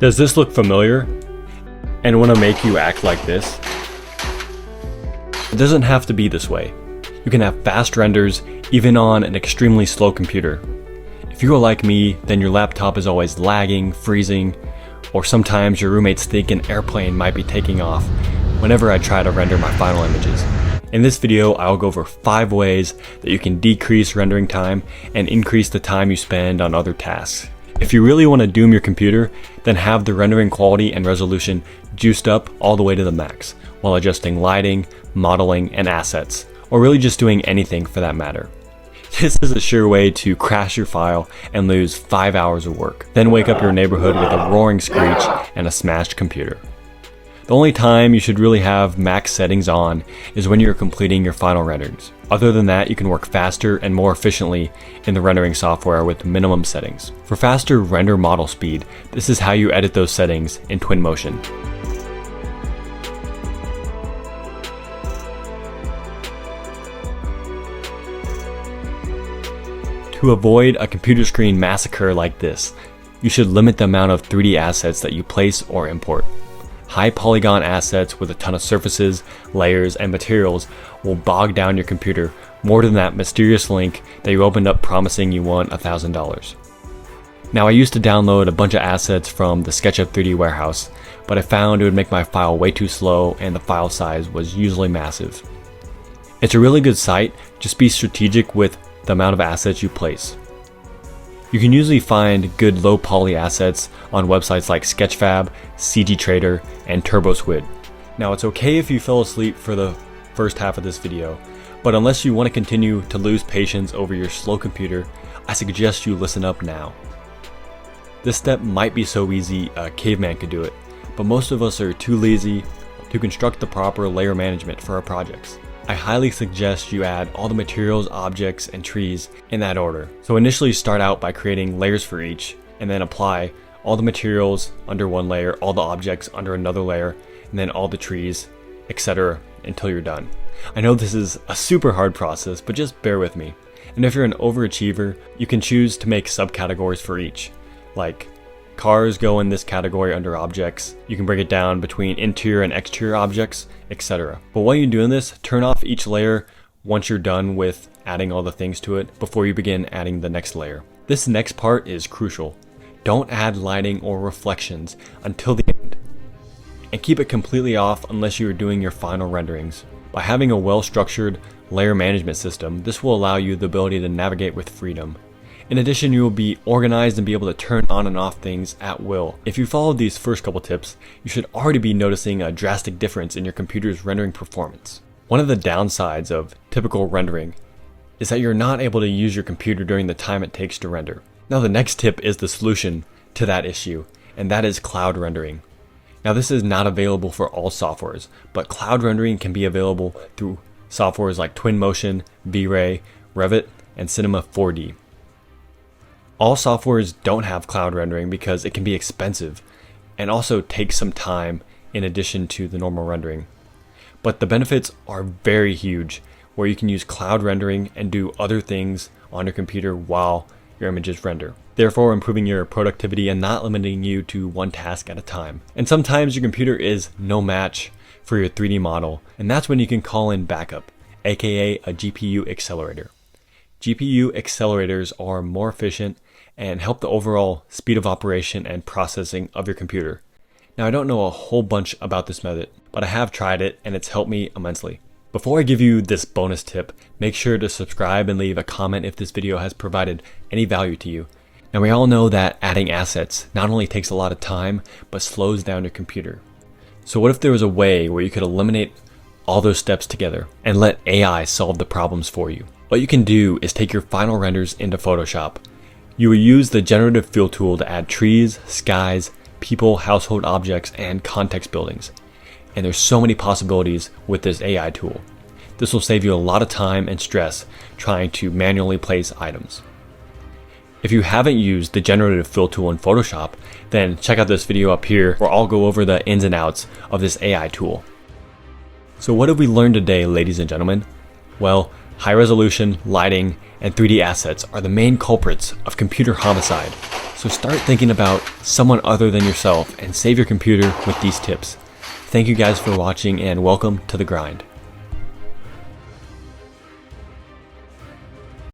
Does this look familiar and want to make you act like this? It doesn't have to be this way. You can have fast renders even on an extremely slow computer. If you are like me, then your laptop is always lagging, freezing, or sometimes your roommates think an airplane might be taking off whenever I try to render my final images. In this video, I'll go over 5 ways that you can decrease rendering time and increase the time you spend on other tasks. If you really want to doom your computer, then have the rendering quality and resolution juiced up all the way to the max, while adjusting lighting, modeling, and assets, or really just doing anything for that matter. This is a sure way to crash your file and lose 5 hours of work, then wake up your neighborhood with a roaring screech and a smashed computer. The only time you should really have max settings on is when you're completing your final renderings. Other than that, you can work faster and more efficiently in the rendering software with minimum settings. For faster render model speed, this is how you edit those settings in Twinmotion. To avoid a computer screen massacre like this, you should limit the amount of 3D assets that you place or import. High polygon assets with a ton of surfaces, layers, and materials will bog down your computer more than that mysterious link that you opened up promising you won $1,000. Now, I used to download a bunch of assets from the SketchUp 3D warehouse, but I found it would make my file way too slow and the file size was usually massive. It's a really good site, just be strategic with the amount of assets you place. You can usually find good low poly assets on websites like Sketchfab, CG Trader, and TurboSquid. Now, it's okay if you fell asleep for the first half of this video, but unless you want to continue to lose patience over your slow computer, I suggest you listen up now. This step might be so easy a caveman could do it, but most of us are too lazy to construct the proper layer management for our projects. I highly suggest you add all the materials, objects, and trees in that order. So initially start out by creating layers for each, and then apply all the materials under one layer, all the objects under another layer, and then all the trees, etc. until you're done. I know this is a super hard process, but just bear with me. And if you're an overachiever, you can choose to make subcategories for each, like cars go in this category under objects. You can break it down between interior and exterior objects, etc. But while you're doing this, turn off each layer once you're done with adding all the things to it before you begin adding the next layer. This next part is crucial. Don't add lighting or reflections until the end, and keep it completely off unless you are doing your final renderings. By having a well-structured layer management system, this will allow you the ability to navigate with freedom. In addition, you will be organized and be able to turn on and off things at will. If you follow these first couple tips, you should already be noticing a drastic difference in your computer's rendering performance. One of the downsides of typical rendering is that you're not able to use your computer during the time it takes to render. Now, the next tip is the solution to that issue, and that is cloud rendering. Now, this is not available for all softwares, but cloud rendering can be available through softwares like Twinmotion, V-Ray, Revit, and Cinema 4D. All softwares don't have cloud rendering because it can be expensive and also take some time in addition to the normal rendering. But the benefits are very huge, where you can use cloud rendering and do other things on your computer while your images render, therefore improving your productivity and not limiting you to one task at a time. And sometimes your computer is no match for your 3D model, and that's when you can call in backup, aka a GPU accelerator. GPU accelerators are more efficient and help the overall speed of operation and processing of your computer. Now, I don't know a whole bunch about this method, but I have tried it and it's helped me immensely. Before I give you this bonus tip, make sure to subscribe and leave a comment if this video has provided any value to you. Now, we all know that adding assets not only takes a lot of time, but slows down your computer. So what if there was a way where you could eliminate all those steps together and let AI solve the problems for you? What you can do is take your final renders into Photoshop. You will use the generative fill tool to add trees, skies, people, household objects, and context buildings. And there's so many possibilities with this AI tool. This will save you a lot of time and stress trying to manually place items. If you haven't used the generative fill tool in Photoshop, then check out this video up here where I'll go over the ins and outs of this AI tool. So what have we learned today, ladies and gentlemen? Well, high resolution, lighting, and 3D assets are the main culprits of computer homicide. So start thinking about someone other than yourself and save your computer with these tips. Thank you guys for watching and welcome to the grind.